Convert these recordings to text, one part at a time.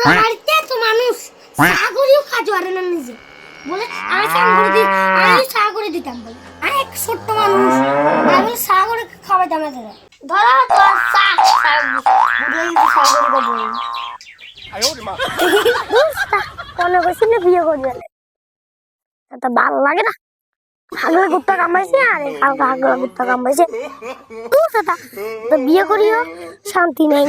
বাড়িতে তো মানুষ সাগরিও কাজ করে না নিজে বলে আমি সাগরে দিতাম বলে আমি এক ছোট্ট মানুষ আমি সাগরে খাওয়াইতাম না ধরা তো সাগরে বলে কোন বসে বিয়ে করবে তা ভালো লাগে না হাগলা কুত্তা কামাইছে আরে হালকা হাগলা কুত্তা কামাইছে তুই সেটা তো বিয়ে করিও শান্তি নেই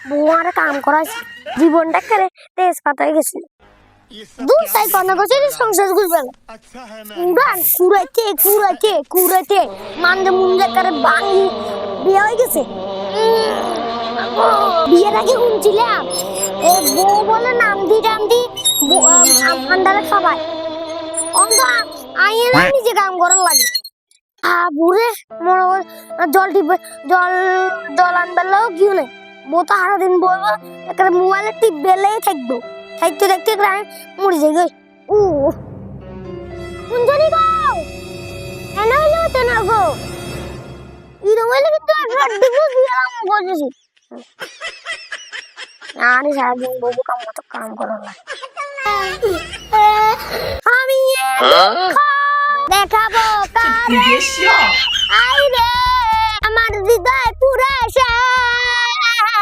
বুয়ারে কাম করাইছে জীবনটা করে তেজপাত হয়ে গেছিল দুই তাই কোন বছর সংসার করবে না উড়ান কুড়াইতে মানদে মুন্ডে করে বাঙি বিয়ে হয়ে গেছে বিয়ের আগে শুনছিলাম বউ বলে নামদি ঠান্ডারে খাবায় অন্ধ আইয়ে নিজে কাম করার লাগে বুড়ে মনে জল আনবেলেও কিউ নেই বউ তো সারাদিন বলবো একটা মোবাইলে টিপ বেলেই থাকবো থাকতে দেখতে আমি মরে যাই গই কুঞ্জনি গো এনে হইলো তেনা গো ইরমেলে কিন্তু একটা ডিবু দিলাম বলছি আমি সারাদিন বউ কাম করার লাগে আমি দেখাবো আমার হৃদয় পুরে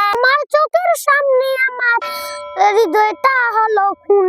আমার চোখের সামনে আমার হৃদয়টা হলো খুন